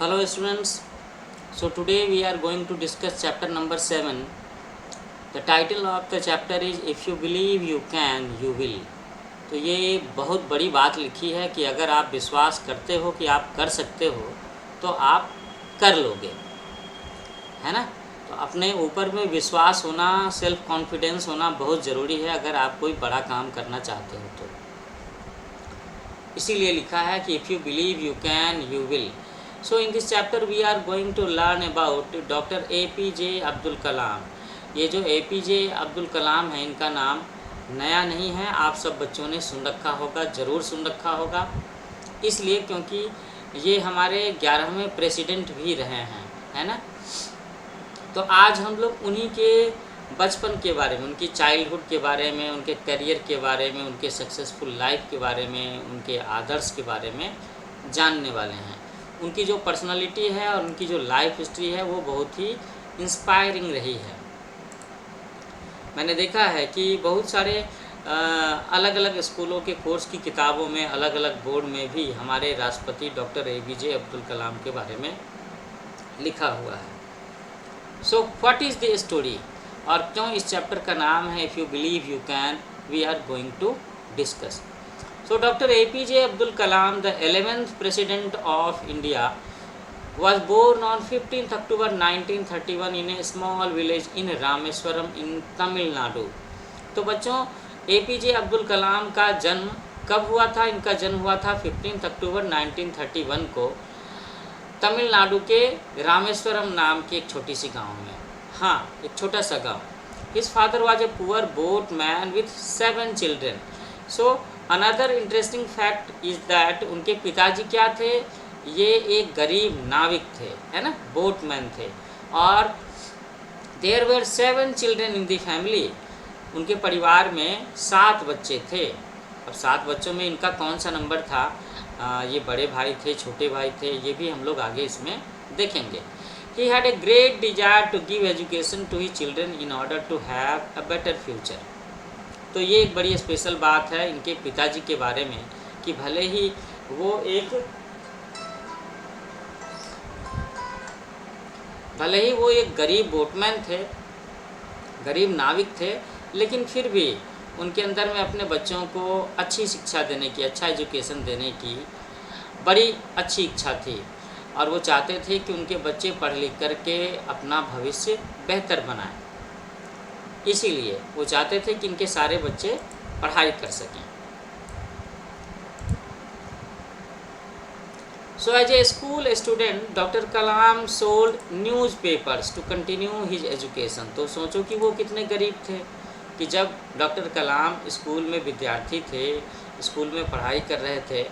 Hello students, so today we are going to discuss chapter number 7. The title of the chapter is If you believe you can, you will. तो ये बहुत बड़ी बात लिखी है कि अगर आप विश्वास करते हो कि आप कर सकते हो तो आप कर लोगे, है ना। तो अपने ऊपर में विश्वास होना, सेल्फ कॉन्फिडेंस होना बहुत ज़रूरी है अगर आप कोई बड़ा काम करना चाहते हो तो। इसीलिए लिखा है कि if you believe you can, you will. So in this chapter we are going to learn about doctor APJ Abdul Kalam. ये जो APJ अब्दुल कलाम है, इनका नाम नया नहीं है, आप सब बच्चों ने सुन रखा होगा, ज़रूर सुन रखा होगा। इसलिए क्योंकि ये हमारे 11वें प्रेसिडेंट भी रहे हैं, है ना। तो आज हम लोग उन्हीं के बचपन के बारे में, उनकी चाइल्डहुड के बारे में, उनके करियर के बारे में, उनके सक्सेसफुल लाइफ के बारे में, उनके आदर्श के बारे में जानने वाले हैं। उनकी जो पर्सनालिटी है और उनकी जो लाइफ हिस्ट्री है वो बहुत ही इंस्पायरिंग रही है। मैंने देखा है कि बहुत सारे अलग अलग स्कूलों के कोर्स की किताबों में, अलग अलग बोर्ड में भी हमारे राष्ट्रपति डॉक्टर APJ अब्दुल कलाम के बारे में लिखा हुआ है। So what is the story, और क्यों इस चैप्टर का नाम है if you believe you can, we are going to discuss. So Dr. APJ Abdul Kalam, the 11th President of India, was born on 15th October 1931 in a small village in Rameswaram in Tamil Nadu। तो बच्चों, APJ Abdul कलाम का जन्म कब हुआ था? इनका जन्म हुआ था 15 अक्टूबर 1931 को तमिलनाडु के रामेश्वरम नाम के एक छोटी सी गांव में। हाँ, एक छोटा सा गांव। His father was a poor boatman with 7 children। So another interesting fact is that उनके पिताजी क्या थे? ये एक गरीब नाविक थे, है ना, बोटमैन थे। और there were 7 children in the family. उनके परिवार में 7 बच्चे थे। अब 7 बच्चों में इनका कौन सा नंबर था? ये बड़े भाई थे, छोटे भाई थे, ये भी हम लोग आगे इसमें देखेंगे। He had a great desire to give education to his children in order to have a better future. तो ये एक बड़ी स्पेशल बात है इनके पिताजी के बारे में कि भले ही वो एक गरीब बोटमैन थे, गरीब नाविक थे, लेकिन फिर भी उनके अंदर में अपने बच्चों को अच्छी शिक्षा देने की, अच्छा एजुकेशन देने की बड़ी अच्छी इच्छा थी। और वो चाहते थे कि उनके बच्चे पढ़ लिख करके अपना भविष्य बेहतर बनाएं। इसीलिए वो चाहते थे कि इनके सारे बच्चे पढ़ाई कर सकें। So as a school student doctor Kalam sold newspapers to continue his education. तो सोचो कि वो कितने गरीब थे कि जब डॉक्टर कलाम स्कूल में विद्यार्थी थे, स्कूल में पढ़ाई कर रहे थे,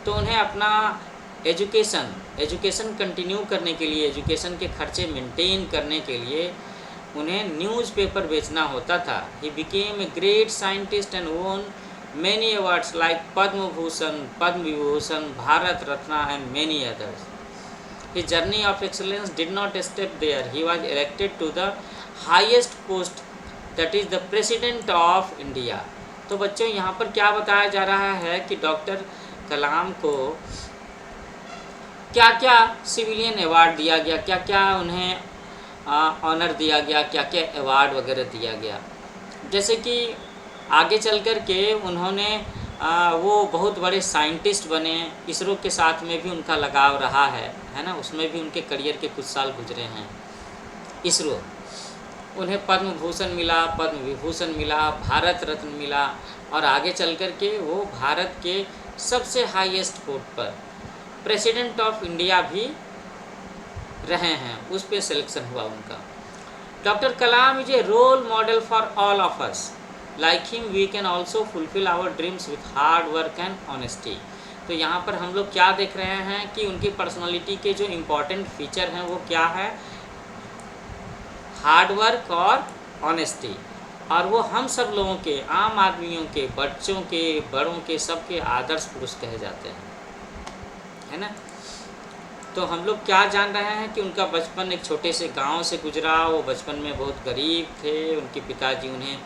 तो उन्हें अपना एजुकेशन कंटिन्यू करने के लिए, एजुकेशन के खर्चे मेंटेन करने के लिए उन्हें न्यूज़पेपर बेचना होता था। He became a great scientist and won many awards like Padma Bhushan, Padma Vibhushan, Bharat Ratna and many others. His journey of excellence did not stop there. He was elected to the highest post, that is the president of India. तो बच्चों, यहाँ पर क्या बताया जा रहा है कि डॉक्टर कलाम को क्या क्या सिविलियन अवार्ड दिया गया, क्या क्या उन्हें ऑनर दिया गया, क्या क्या अवार्ड वगैरह दिया गया। जैसे कि आगे चल कर के उन्होंने वो बहुत बड़े साइंटिस्ट बने। इसरो के साथ में भी उनका लगाव रहा है ना, उसमें भी उनके करियर के कुछ साल गुजरे हैं। इसरो, उन्हें पद्म भूषण मिला, पद्म विभूषण मिला, भारत रत्न मिला, और आगे चल कर के वो भारत के सबसे हाईएस्ट पोस्ट पर प्रेसिडेंट ऑफ इंडिया भी रहे हैं, उस पर सिलेक्शन हुआ उनका। Doctor Kalam is a role model for all of us. Like him we can also fulfil our dreams with hard work and honesty. तो यहाँ पर हम लोग क्या देख रहे हैं कि उनकी पर्सनालिटी के जो इम्पोर्टेंट फीचर हैं वो क्या है? हार्ड वर्क और ऑनेस्टी। और वो हम सब लोगों के, आम आदमियों के, बच्चों के, बड़ों के, सबके आदर्श पुरुष कहे जाते हैं, है ना। तो हम लोग क्या जान रहे हैं कि उनका बचपन एक छोटे से गांव से गुजरा। वो बचपन में बहुत गरीब थे। उनके पिताजी उन्हें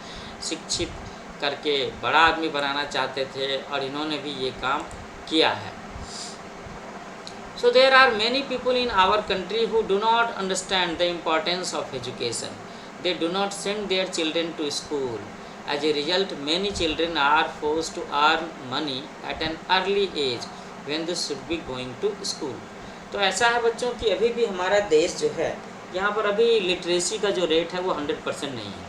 शिक्षित करके बड़ा आदमी बनाना चाहते थे और इन्होंने भी ये काम किया है। So there are many people in our country who do not understand the importance of education. They do not send their children to school. As a result, many children are forced to earn money at an early age when they should be going to school. तो ऐसा है बच्चों कि अभी भी हमारा देश जो है, यहाँ पर अभी लिटरेसी का जो रेट है वो 100% नहीं है।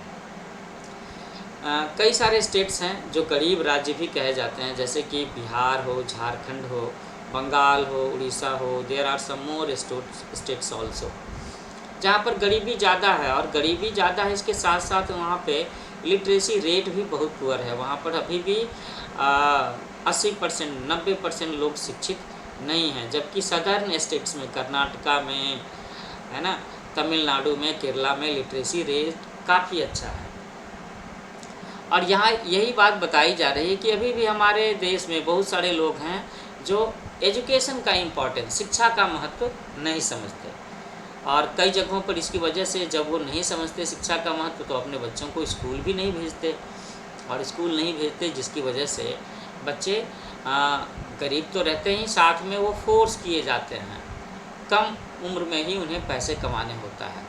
कई सारे स्टेट्स हैं जो गरीब राज्य भी कहे जाते हैं, जैसे कि बिहार हो, झारखंड हो, बंगाल हो, उड़ीसा हो। There are some more states also जहाँ पर गरीबी ज़्यादा है, और गरीबी ज़्यादा है इसके साथ साथ वहाँ पे लिटरेसी रेट भी बहुत पुअर है। वहाँ पर अभी भी 80% 90% लोग शिक्षित नहीं हैं, जबकि सदर्न स्टेट्स में, कर्नाटका में, है ना, तमिलनाडु में, केरला में लिटरेसी रेट काफ़ी अच्छा है। और यहाँ यही बात बताई जा रही है कि अभी भी हमारे देश में बहुत सारे लोग हैं जो एजुकेशन का इम्पोर्टेंस, शिक्षा का महत्व नहीं समझते, और कई जगहों पर इसकी वजह से जब वो नहीं समझते शिक्षा का महत्व तो अपने बच्चों को स्कूल भी नहीं भेजते, और स्कूल नहीं भेजते जिसकी वजह से बच्चे गरीब तो रहते ही, साथ में वो फोर्स किए जाते हैं। कम उम्र में ही उन्हें पैसे कमाने होता है।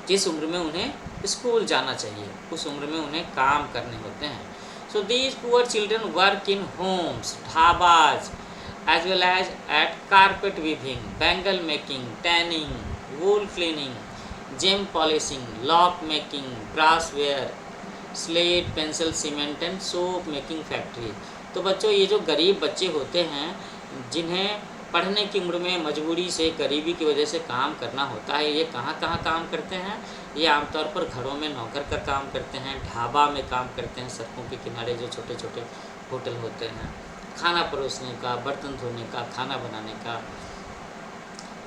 जिस उम्र में उन्हें स्कूल जाना चाहिए उस उम्र में उन्हें काम करने होते हैं। So these poor children work in homes, dhabas, as well as at carpet weaving, bangle making, tanning, wool cleaning, gem polishing, lock making, brassware, slate, pencil, cement and soap making factory. तो बच्चों, ये जो गरीब बच्चे होते हैं जिन्हें पढ़ने की उम्र में मजबूरी से, गरीबी की वजह से काम करना होता है, ये कहाँ कहाँ काम करते हैं? ये आमतौर पर घरों में नौकर का काम करते हैं, ढाबा में काम करते हैं, सड़कों के किनारे जो छोटे छोटे होटल होते हैं, खाना परोसने का, बर्तन धोने का, खाना बनाने का,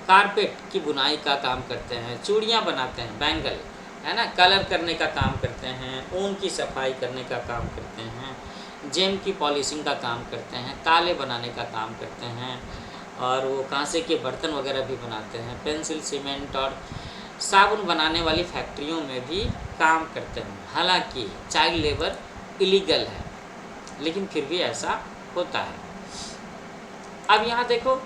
कारपेट की बुनाई का काम करते हैं, चूड़ियाँ बनाते हैं, बैंगल, है ना, कलर करने का काम करते हैं, ऊन की सफाई करने का काम करते हैं, जेम की पॉलिशिंग का काम करते हैं, ताले बनाने का काम करते हैं, और वो कांसे के बर्तन वगैरह भी बनाते हैं, पेंसिल, सीमेंट और साबुन बनाने वाली फैक्ट्रियों में भी काम करते हैं। हालांकि चाइल्ड लेबर इलीगल है, लेकिन फिर भी ऐसा होता है। अब यहाँ देखो,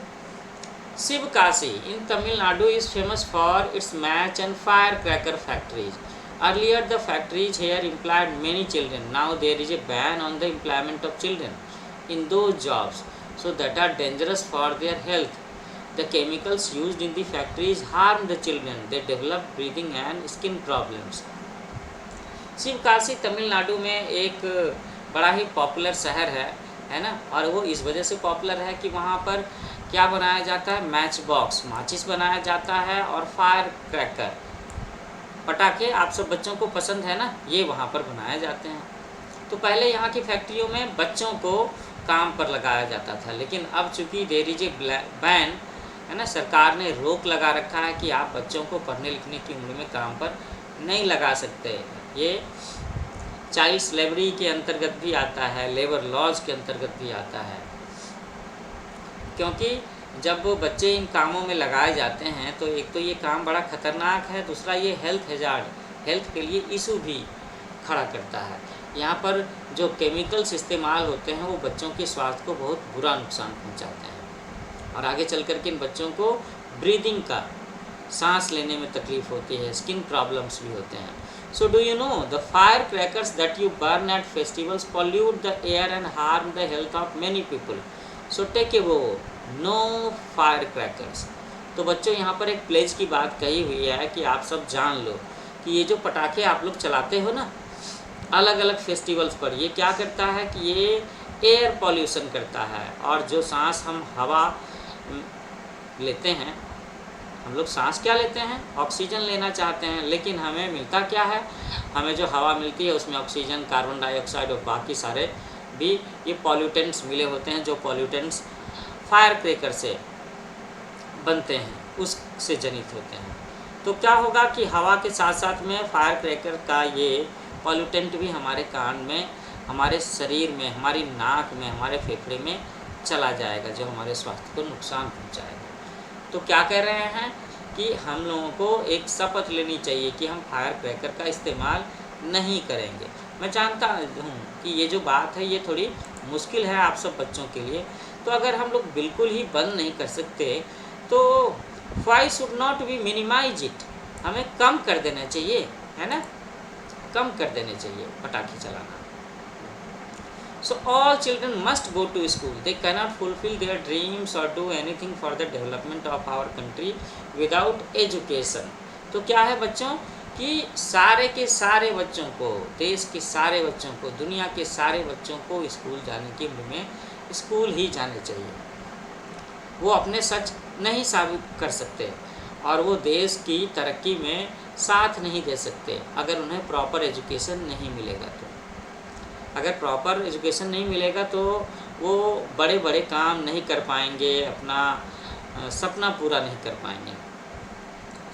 Sivakasi in Tamil Nadu is famous for its match and fire cracker factories. Earlier the factories here employed many children. Now there is a ban on the employment of children in those jobs, so that are dangerous for their health. The chemicals used in the factories harm the children. They develop breathing and skin problems. Sivakasi Tamil Nadu में एक बड़ा ही popular शहर है ना, और वो इस वजह से पॉपुलर है कि वहाँ पर क्या बनाया जाता है? मैच बॉक्स, माचिस बनाया जाता है, और फायर क्रैकर, पटाखे आप सब बच्चों को पसंद है ना, ये वहाँ पर बनाए जाते हैं। तो पहले यहाँ की फैक्ट्रियों में बच्चों को काम पर लगाया जाता था, लेकिन अब चूँकि देयर इज ए बैन, है ना, सरकार ने रोक लगा रखा है कि आप बच्चों को पढ़ने लिखने की उम्र में काम पर नहीं लगा सकते। ये चाइल्ड स्लेवरी के अंतर्गत भी आता है, लेबर लॉज के अंतर्गत भी आता है, क्योंकि जब वो बच्चे इन कामों में लगाए जाते हैं तो एक तो ये काम बड़ा ख़तरनाक है, दूसरा ये हेल्थ हैजार्ड, हेल्थ के लिए इशू भी खड़ा करता है। यहाँ पर जो केमिकल्स इस्तेमाल होते हैं वो बच्चों के स्वास्थ्य को बहुत बुरा नुकसान पहुँचाते हैं, और आगे चल कर के इन बच्चों को ब्रीदिंग का, सांस लेने में तकलीफ़ होती है, स्किन प्रॉब्लम्स भी होते हैं। So do you know the fire crackers that you burn at festivals pollute the air and harm the health of many people, so take a vow no fire crackers. तो बच्चों, यहाँ पर एक pledge की बात कही हुई है कि आप सब जान लो कि ये जो पटाखे आप लोग चलाते हो ना अलग अलग फेस्टिवल्स पर, ये क्या करता है कि ये एयर पॉल्यूशन करता है, और जो सांस हम हवा लेते हैं, हम लोग सांस क्या लेते हैं? ऑक्सीजन लेना चाहते हैं, लेकिन हमें मिलता क्या है? हमें जो हवा मिलती है उसमें ऑक्सीजन, कार्बन डाइऑक्साइड और बाकी सारे भी ये पॉल्यूटेंट्स मिले होते हैं, जो पॉल्यूटेंट्स फायर क्रैकर से बनते हैं, उससे जनित होते हैं। तो क्या होगा कि हवा के साथ साथ में फायर क्रैकर का ये पॉल्यूटेंट भी हमारे कान में, हमारे शरीर में, हमारी नाक में, हमारे फेफड़े में चला जाएगा, जो हमारे स्वास्थ्य को नुकसान पहुंचाएगा। तो क्या कह रहे हैं कि हम लोगों को एक शपथ लेनी चाहिए कि हम फायर क्रैकर का इस्तेमाल नहीं करेंगे। मैं जानता हूँ कि ये जो बात है ये थोड़ी मुश्किल है आप सब बच्चों के लिए, तो अगर हम लोग बिल्कुल ही बंद नहीं कर सकते तो why should not we minimize it, हमें कम कर देना चाहिए, है ना, कम कर देने चाहिए पटाखे चलाना। So all children must go to school, they cannot fulfil their dreams और do anything for the development of our country without education. तो क्या है बच्चों कि सारे के सारे बच्चों को, देश के सारे बच्चों को, दुनिया के सारे बच्चों को स्कूल जाने की उम्र में स्कूल ही जाने चाहिए। वो अपने सच नहीं साबित कर सकते और वो देश की तरक्की में साथ नहीं दे सकते अगर उन्हें प्रॉपर एजुकेशन नहीं मिलेगा। तो अगर प्रॉपर एजुकेशन नहीं मिलेगा तो वो बड़े बड़े काम नहीं कर पाएंगे, अपना सपना पूरा नहीं कर पाएंगे।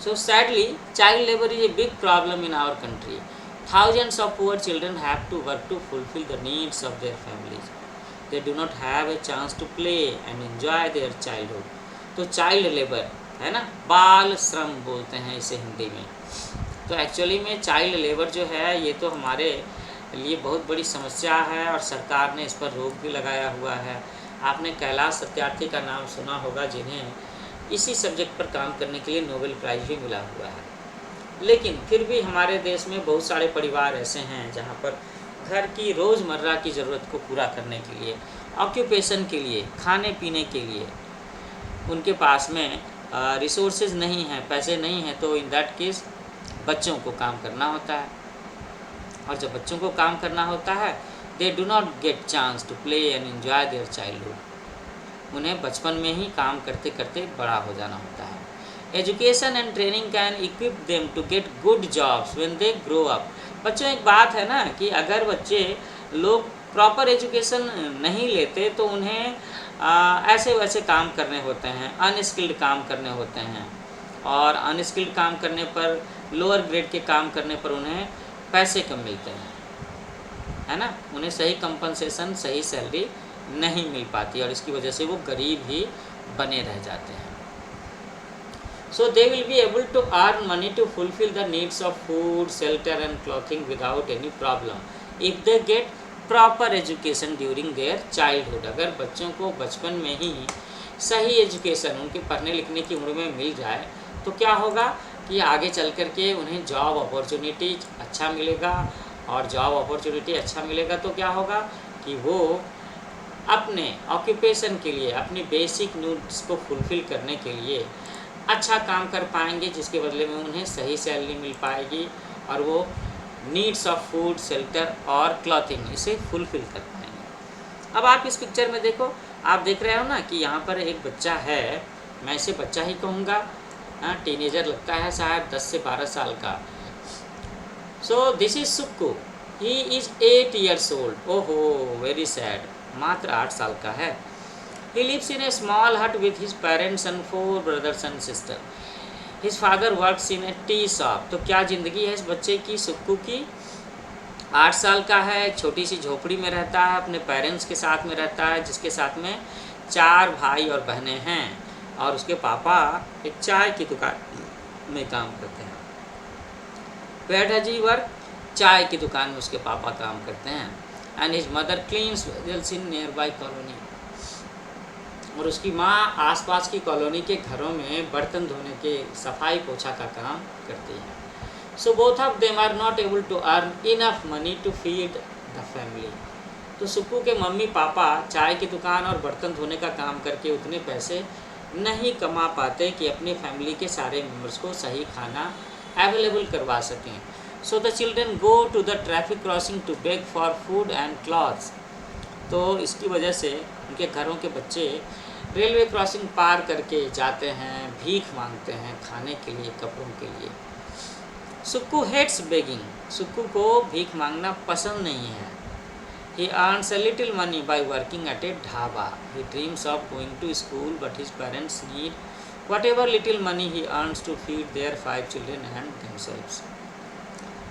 So sadly, child labor is a big problem in our country. Thousands of poor children have to work to fulfill the needs of their families. They do not have a chance to play and enjoy their childhood. तो child labour है ना, बाल श्रम बोलते हैं इसे हिंदी में। तो एक्चुअली में चाइल्ड लेबर जो है ये तो हमारे लिए बहुत बड़ी समस्या है और सरकार ने इस पर रोक भी लगाया हुआ है। आपने कैलाश सत्यार्थी का नाम सुना होगा, जिन्हें इसी सब्जेक्ट पर काम करने के लिए नोबेल प्राइज़ भी मिला हुआ है। लेकिन फिर भी हमारे देश में बहुत सारे परिवार ऐसे हैं जहाँ पर घर की रोज़मर्रा की ज़रूरत को पूरा करने के लिए, ऑक्यूपेशन के लिए, खाने पीने के लिए उनके पास में रिसोर्सेज नहीं हैं, पैसे नहीं हैं, तो इन दैट केस बच्चों को काम करना होता है। और जब बच्चों को काम करना होता है, they do not get chance to play and enjoy their childhood. उन्हें बचपन में ही काम करते करते बड़ा हो जाना होता है। Education and training can equip them to get good jobs when they grow up. बच्चों एक बात है ना कि अगर बच्चे लोग प्रॉपर एजुकेशन नहीं लेते तो उन्हें ऐसे वैसे काम करने होते हैं, अनस्किल्ड काम करने होते हैं, और अनस्किल्ड काम करने पर, लोअर ग्रेड के काम करने पर उन्हें पैसे कम मिलते हैं, है ना, उन्हें सही कंपनसेशन, सही सैलरी नहीं मिल पाती और इसकी वजह से वो गरीब ही बने रह जाते हैं। So they will be able to earn money to fulfill the needs of food, shelter and clothing without any problem if they get proper education during their childhood। अगर बच्चों को बचपन में ही सही एजुकेशन उनके पढ़ने लिखने की उम्र में मिल जाए तो क्या होगा कि आगे चल कर के उन्हें जॉब अपॉर्चुनिटी अच्छा मिलेगा, और जॉब अपॉर्चुनिटी अच्छा मिलेगा तो क्या होगा कि वो अपने ऑक्यूपेशन के लिए, अपनी बेसिक नीड्स को फुलफ़िल करने के लिए अच्छा काम कर पाएंगे, जिसके बदले में उन्हें सही सैलरी मिल पाएगी और वो नीड्स ऑफ फूड, शेल्टर और क्लॉथिंग इसे फुलफ़िल कर पाएंगे। अब आप इस पिक्चर में देखो, आप देख रहे हो ना कि यहाँ पर एक बच्चा है, मैं इसे बच्चा ही कहूँगा, टीनेजर लगता है, शायद 10 से 12 साल का। So this is Sukhu, he is 8 years old। ओहो, वेरी सैड, मात्र 8 साल का है। He lives in a small hut with his parents and 4 brothers and sister. His father works in a tea shop। तो क्या ज़िंदगी है इस बच्चे की, सुक्कू की। 8 साल का है, एक छोटी सी झोपड़ी में रहता है, अपने पेरेंट्स के साथ में रहता है, जिसके साथ में 4 भाई और बहनें हैं, और उसके पापा एक चाय की दुकान में काम करते हैं। Where does he work? चाय की दुकान में उसके पापा काम करते हैं। And his mother cleans vessels in nearby colony. और उसकी माँ आसपास की कॉलोनी के घरों में बर्तन धोने के, सफाई पोछा का काम करती है। So both of them are not able to earn enough money to feed the family. तो सुक्कू के मम्मी पापा चाय की दुकान और बर्तन धोने का काम करके उतने पैसे नहीं कमा पाते कि अपनी फैमिली के सारे मेम्बर्स को सही खाना अवेलेबल करवा सकें। So the children go to the traffic crossing to beg for food and clothes. तो इसकी वजह से उनके घरों के बच्चे रेलवे क्रॉसिंग पार करके जाते हैं, भीख मांगते हैं खाने के लिए, कपड़ों के लिए। Sukhu hates begging. सुक्कू को भीख मांगना पसंद नहीं है। He earns a little money by working at a dhaba. He dreams of going to school but his parents need whatever little money he earns to feed their 5 children and themselves।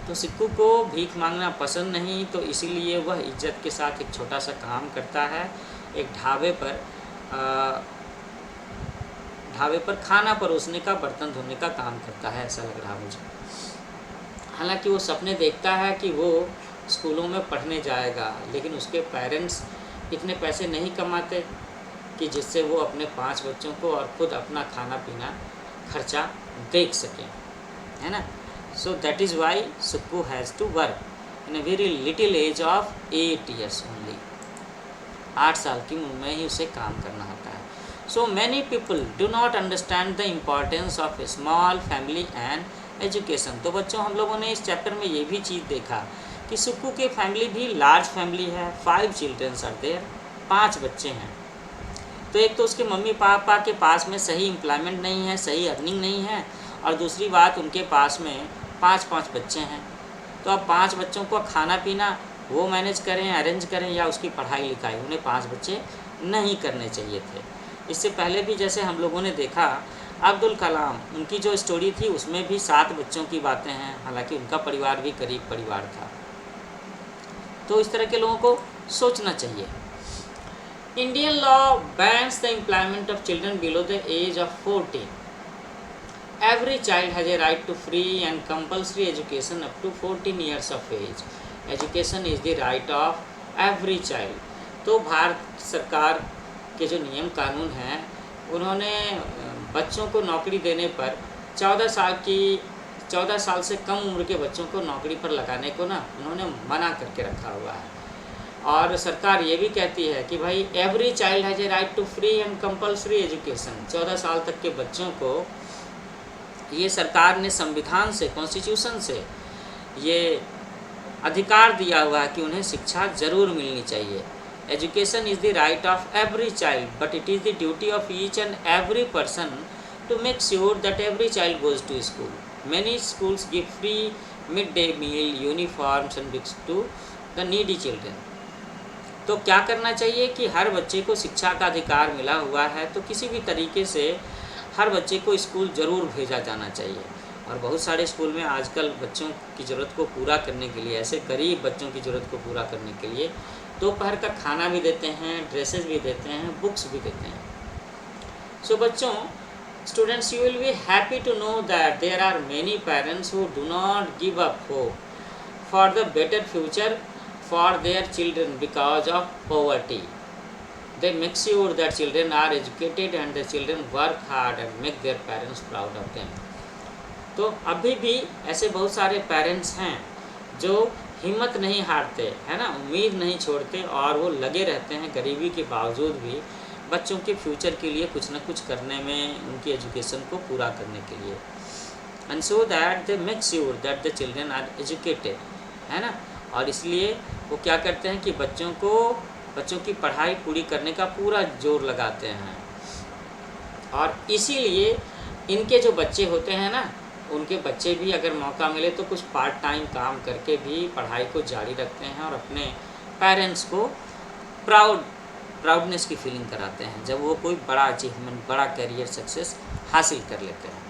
तो सिक्कू को भीख मांगना पसंद नहीं, तो इसीलिए वह इज्जत के साथ एक छोटा सा काम करता है, एक ढाबे पर खाना परोसने का, बर्तन धोने का काम करता है, ऐसा लग रहा मुझे। हालांकि वो सपने देखता है कि वो स्कूलों में पढ़ने जाएगा, लेकिन उसके पेरेंट्स इतने पैसे नहीं कमाते, कि जिससे वो अपने 5 बच्चों को और खुद अपना खाना पीना खर्चा देख सकें, है ना। So that is why Sukku has to work in a very little age of 8 years only. 8 साल की उम्र में ही उसे काम करना होता है। So many people do not understand the importance of A small family and education. तो बच्चों, हम लोगों ने इस चैप्टर में ये भी चीज़ देखा कि सुक्कू की फैमिली भी लार्ज फैमिली है। 5 चिल्ड्रंस आर देयर, 5 बच्चे हैं। तो एक तो उसके मम्मी पापा के पास में सही एम्प्लॉयमेंट नहीं है, सही अर्निंग नहीं है, और दूसरी बात उनके पास में 5-5 बच्चे हैं। तो अब 5 बच्चों को खाना पीना वो मैनेज करें, अरेंज करें, या उसकी पढ़ाई लिखाई, उन्हें 5 बच्चे नहीं करने चाहिए थे। इससे पहले भी जैसे हम लोगों ने देखा अब्दुल कलाम, उनकी जो स्टोरी थी उसमें भी 7 बच्चों की बातें हैं, हालांकि उनका परिवार भी गरीब परिवार था। तो इस तरह के लोगों को सोचना चाहिए। Indian law bans the employment of children below the age of 14। Every child has a right to free and compulsory education up to 14 years of age. Education is the right of every child. तो भारत सरकार के जो नियम कानून हैं, उन्होंने बच्चों को नौकरी देने पर 14 साल से कम उम्र के बच्चों को नौकरी पर लगाने को ना उन्होंने मना करके रखा हुआ है। और सरकार ये भी कहती है कि भाई every child has a right to free and compulsory education. 14 साल तक के बच्चों को ये सरकार ने संविधान से, कॉन्स्टिट्यूशन से ये अधिकार दिया हुआ है कि उन्हें शिक्षा ज़रूर मिलनी चाहिए। Education is the right of every child, but it is the duty of each and every person to make sure that every child goes to school. Many schools give free mid day meal, uniforms and books to the needy children. तो क्या करना चाहिए कि हर बच्चे को शिक्षा का अधिकार मिला हुआ है, तो किसी भी तरीके से हर बच्चे को स्कूल ज़रूर भेजा जाना चाहिए। और बहुत सारे स्कूल में आजकल बच्चों की ज़रूरत को पूरा करने के लिए, ऐसे गरीब बच्चों की ज़रूरत को पूरा करने के लिए दोपहर का खाना भी देते हैं, ड्रेसेस भी देते हैं, बुक्स भी देते हैं। सो बच्चों, students, you will be happy to know that there are many parents who do not give up hope for the better future for their children because of poverty. They make sure that children are educated and the children work hard and make their parents proud of them. तो अभी भी ऐसे बहुत सारे parents हैं जो हिम्मत नहीं हारते, है ना, उम्मीद नहीं छोड़ते, और वो लगे रहते हैं गरीबी के बावजूद भी बच्चों के फ्यूचर के लिए कुछ ना कुछ करने में, उनकी एजुकेशन को पूरा करने के लिए। And so that they make sure that the children are educated, है ना। और इसलिए वो क्या करते हैं कि बच्चों की पढ़ाई पूरी करने का पूरा जोर लगाते हैं। और इसीलिए इनके जो बच्चे होते हैं ना, उनके बच्चे भी अगर मौका मिले तो कुछ पार्ट टाइम काम करके भी पढ़ाई को जारी रखते हैं और अपने पेरेंट्स को प्राउडनेस की फीलिंग कराते हैं जब वो कोई बड़ा अचीवमेंट, बड़ा करियर सक्सेस हासिल कर लेते हैं।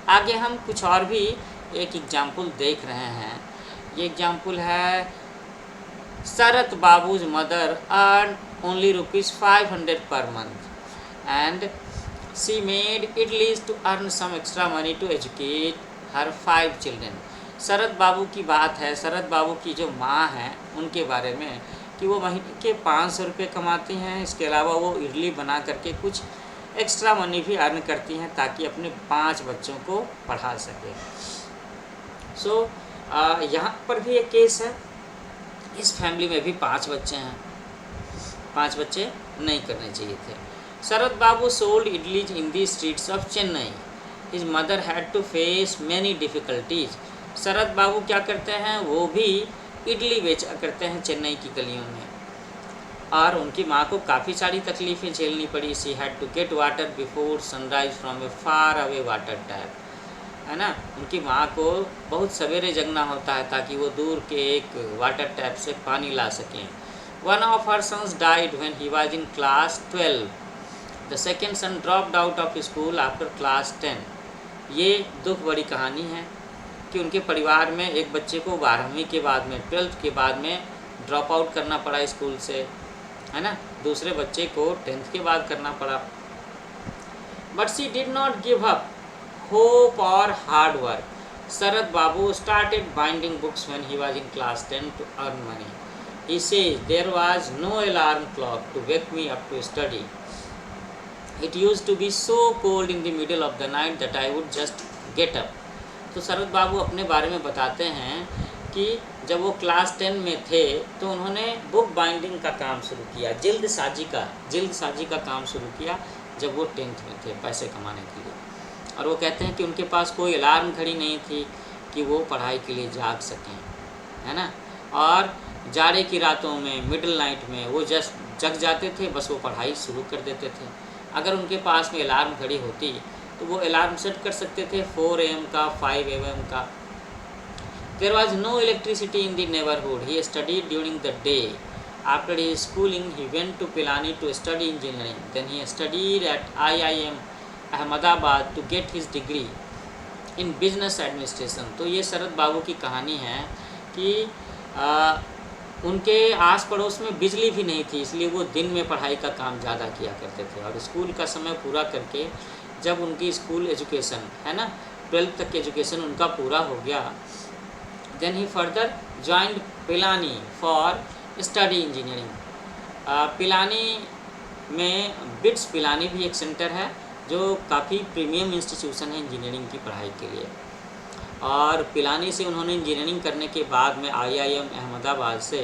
आगे हम कुछ और भी एक एग्जाम्पल देख रहे हैं। ये एग्जाम्पल है, Sarat Babu's mother earn only ₹500 per month and she made idlis to earn some extra money to educate her 5 children। शरत बाबू की बात है, शरत बाबू की जो माँ हैं उनके बारे में, कि वो महीने के 500 रुपये कमाती हैं। इसके अलावा वो इडली बना करके कुछ एक्स्ट्रा मनी भी अर्न करती हैं ताकि अपने 5 बच्चों को पढ़ा सके। सो यहाँ पर भी एक केस है, इस फैमिली में भी 5 बच्चे हैं, 5 बच्चे नहीं करने चाहिए थे। शरत बाबू sold idlis in the streets of Chennai. His mother had to face many difficulties. शरत बाबू क्या करते हैं, वो भी इडली बेचा करते हैं चेन्नई की गलियों में, और उनकी माँ को काफ़ी सारी तकलीफ़ें झेलनी पड़ी। She had to get water before sunrise from a far away water tap, है ना। उनकी माँ को बहुत सवेरे जगना होता है ताकि वो दूर के एक वाटर टैप से पानी ला सकें। One of her sons died when he was in class 12. The second son dropped out of school after class 10. ये दुख बड़ी कहानी है कि उनके परिवार में एक बच्चे को 12वीं के बाद में, 12th के बाद में ड्रॉप आउट करना पड़ा स्कूल से, है ना। दूसरे बच्चे को 10th के बाद करना पड़ा। But she did not give up hope or hard work. Sharat Babu started binding books when he was in class 10 to earn money. He says there was no alarm clock to wake me up to study. It use to be so cold in the middle of the night that I would just get up. तो शरद बाबू अपने बारे में बताते हैं कि जब वो class 10 में थे तो उन्होंने बुक बाइंडिंग का काम शुरू किया, जिल्द साजी का काम शुरू किया जब वो 10th में थे, पैसे कमाने के लिए। और वो कहते हैं कि उनके पास कोई अलार्म घड़ी नहीं थी कि वो पढ़ाई के लिए जाग सकें, है ना। और जाड़े की रातों में, मिडिल नाइट में वो जस्ट जग जाते थे, बस वो पढ़ाई शुरू कर देते थे। अगर उनके पास में अलार्म घड़ी होती तो वो अलार्म सेट कर सकते थे 4 AM का, 5 AM का। There was no electricity in the neighbourhood. He studied during the day. After his schooling he went to Pilani to study engineering. Then he studied at IIM Ahmedabad to get his degree in business administration. तो ये शरद बाबू की कहानी है कि उनके आस पड़ोस में बिजली भी नहीं थी, इसलिए वो दिन में पढ़ाई का काम ज़्यादा किया करते थे। और स्कूल का समय पूरा करके जब उनकी स्कूल एजुकेशन, है ना, 12th तक एजुकेशन उनका पूरा हो गया, then he further joined Pilani for study engineering. Pilani में बिट्स पिलानी भी एक सेंटर है जो काफ़ी प्रीमियम इंस्टीट्यूशन है इंजीनियरिंग की पढ़ाई के लिए। और पिलानी से उन्होंने इंजीनियरिंग करने के बाद में IIM अहमदाबाद से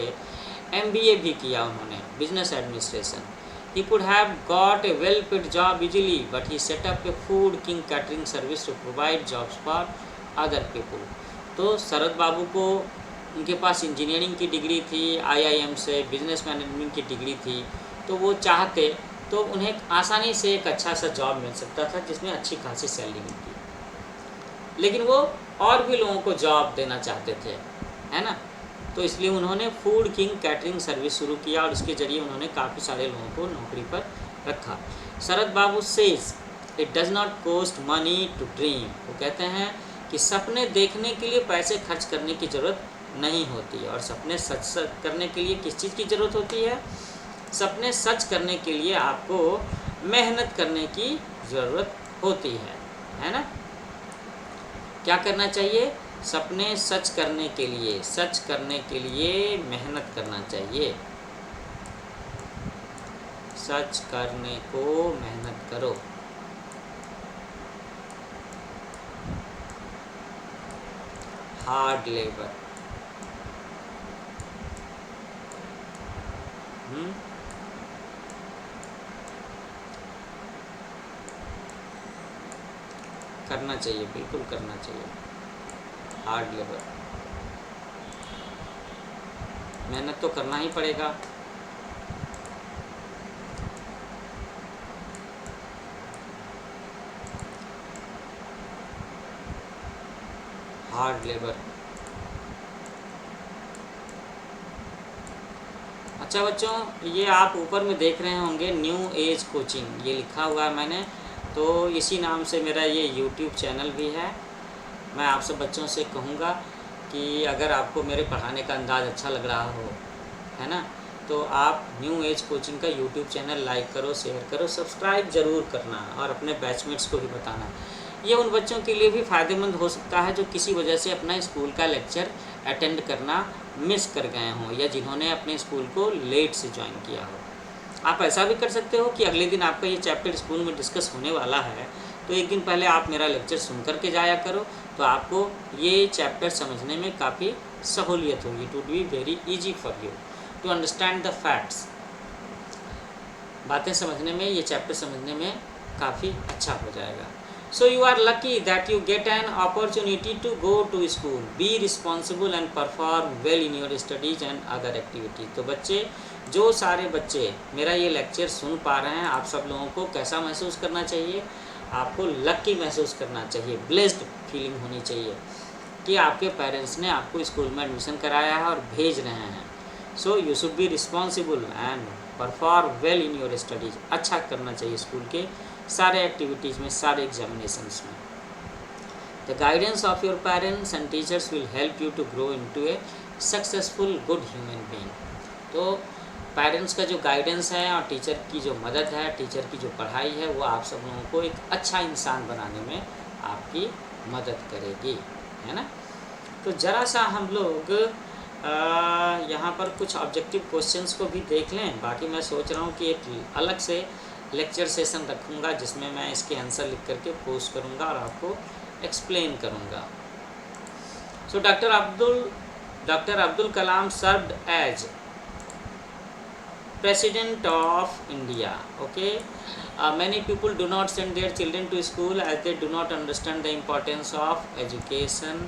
MBA भी किया उन्होंने, business administration. He could have got a well paid job easily but he set up a food king catering service to provide jobs for other people. तो शरद बाबू को, उनके पास इंजीनियरिंग की डिग्री थी, IIM से बिजनेस मैनेजमेंट की degree थी, तो वो चाहते तो उन्हें आसानी से एक अच्छा सा जॉब मिल सकता था जिसमें अच्छी खासी सैलरी मिलती। लेकिन वो और भी लोगों को जॉब देना चाहते थे, है ना। तो इसलिए उन्होंने फूड किंग कैटरिंग सर्विस शुरू किया और इसके ज़रिए उन्होंने काफ़ी सारे लोगों को नौकरी पर रखा। Sharad Babu says it does not cost money to dream. वो कहते हैं कि सपने देखने के लिए पैसे खर्च करने की ज़रूरत नहीं होती। और सपने सच करने के लिए किस चीज़ की ज़रूरत होती है? सपने सच करने के लिए आपको मेहनत करने की ज़रूरत होती है ना। क्या करना चाहिए? सपने सच करने के लिए मेहनत करना चाहिए। सच करने को मेहनत करो। Hard labour. करना चाहिए, बिल्कुल करना चाहिए। हार्ड लेबर, मेहनत तो करना ही पड़ेगा। Hard labour. अच्छा बच्चों, ये आप ऊपर में देख रहे होंगे न्यू एज कोचिंग, ये लिखा हुआ है मैंने, तो इसी नाम से मेरा ये YouTube चैनल भी है। मैं आप सब बच्चों से कहूँगा कि अगर आपको मेरे पढ़ाने का अंदाज़ अच्छा लग रहा हो, है ना, तो आप न्यू एज कोचिंग का YouTube चैनल लाइक करो, शेयर करो, सब्सक्राइब ज़रूर करना और अपने बैचमेट्स को भी बताना। ये उन बच्चों के लिए भी फ़ायदेमंद हो सकता है जो किसी वजह से अपना स्कूल का लेक्चर अटेंड करना मिस कर गए हों या जिन्होंने अपने स्कूल को लेट से ज्वाइन किया हो। आप ऐसा भी कर सकते हो कि अगले दिन आपका ये चैप्टर स्कूल में डिस्कस होने वाला है, तो एक दिन पहले आप मेरा लेक्चर सुन करके जाया करो, तो आपको ये चैप्टर समझने में काफ़ी सहूलियत होगी। It would be very easy for you to understand the facts. बातें समझने में, ये चैप्टर समझने में काफ़ी अच्छा हो जाएगा। So you are lucky that you get an opportunity to go to school. Be responsible and perform well in your studies and other activities. तो बच्चे, जो सारे बच्चे मेरा ये लेक्चर सुन पा रहे हैं, आप सब लोगों को कैसा महसूस करना चाहिए? आपको लकी महसूस करना चाहिए, ब्लेस्ड फीलिंग होनी चाहिए कि आपके पेरेंट्स ने आपको स्कूल में एडमिशन कराया है और भेज रहे हैं। सो you should be responsible and perform well in your studies. अच्छा करना चाहिए स्कूल के सारे एक्टिविटीज़ में, सारे एग्जामिनेशंस में। The guidance of your parents and teachers will help you to grow into a successful good human being. तो parents का जो गाइडेंस है और टीचर की जो मदद है, टीचर की जो पढ़ाई है, वो आप सब लोगों को एक अच्छा इंसान बनाने में आपकी मदद करेगी, है ना। तो ज़रा सा हम लोग यहाँ पर कुछ ऑब्जेक्टिव क्वेश्चंस को भी देख लें। बाकी मैं सोच रहा हूँ कि एक अलग से लेक्चर सेशन रखूँगा जिसमें मैं इसके आंसर लिख करके पोस्ट करूँगा और आपको एक्सप्लेन करूँगा। So doctor Abdul Kalam served as President of India. Okay, many people do not send their children to school as they do not understand the importance of education.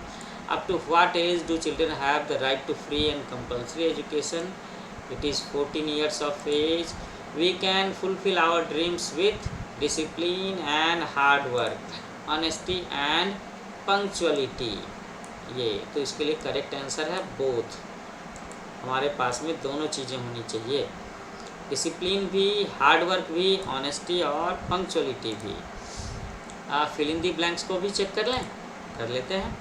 Up to what age do children have the right to free and compulsory education? It is 14 years of age. We can fulfill our dreams with discipline and hard work, honesty and punctuality. ये तो इसके लिए correct answer है both. हमारे पास में दोनों चीज़ें होनी चाहिए, डिसिप्लिन भी, हार्ड वर्क भी, ऑनेस्टी और पंक्चुअलिटी भी। फिल इन दी ब्लैंक्स को भी चेक कर लें, कर लेते हैं।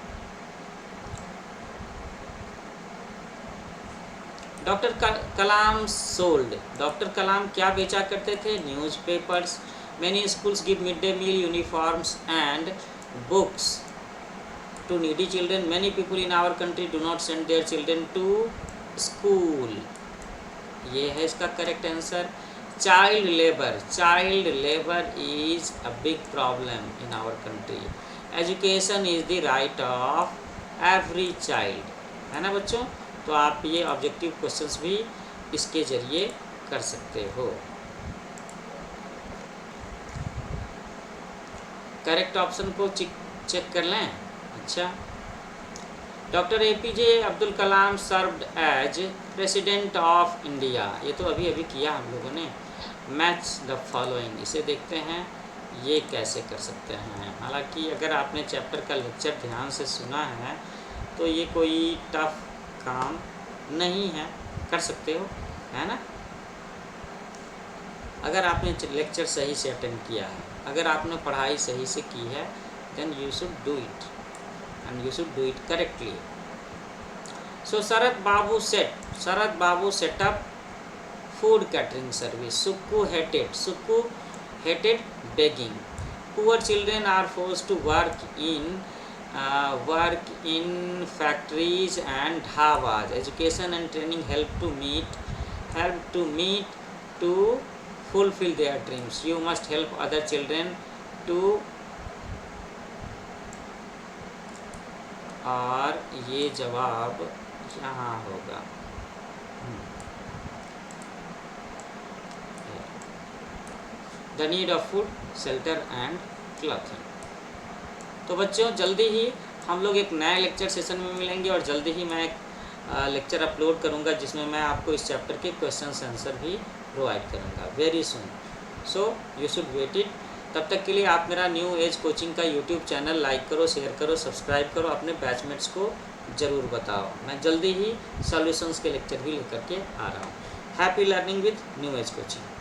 Doctor Kalam sold, doctor Kalam क्या बेचा करते थे? Newspapers. Many schools give mid day meal, uniforms and books to needy children. Many people in our country do not send their children to school. ये है इसका correct answer. Child labour is a big problem in our country. Education is the right of every child, है ना बच्चों। तो आप ये objective questions भी इसके जरिए कर सकते हो। करेक्ट ऑप्शन को चेक कर लें। अच्छा, doctor APJ Abdul Kalam served as president of India. ये तो अभी अभी किया हम लोगों ने। मैच द फॉलोइंग, इसे देखते हैं ये कैसे कर सकते हैं। हालांकि अगर आपने चैप्टर का लेक्चर ध्यान से सुना है तो ये कोई टफ काम नहीं है, कर सकते हो, है ना। अगर आपने लेक्चर सही से अटेंड किया है, अगर आपने पढ़ाई सही से की है, then you should do it and you should do it correctly. So Sharat Babu set up food catering service. Sukku hated begging. Poor children are forced to work in factories and dhabas. Education and training help to fulfill their dreams. You must help other children to, और ये जवाब यहाँ होगा। The need of food, shelter and clothing. तो बच्चों जल्दी ही हम लोग एक नए लेक्चर सेशन में मिलेंगे और जल्दी ही मैं एक लेक्चर अपलोड करूँगा जिसमें मैं आपको इस चैप्टर के क्वेश्चन आंसर भी प्रोवाइड करूँगा very soon. So you should wait it. तब तक के लिए आप मेरा न्यू एज कोचिंग का यूट्यूब चैनल लाइक करो, शेयर करो, सब्सक्राइब करो, अपने बैचमेट्स को ज़रूर बताओ। मैं जल्दी ही सॉल्यूशंस के लेक्चर भी लेकर के आ रहा हूँ। Happy learning with new age coaching.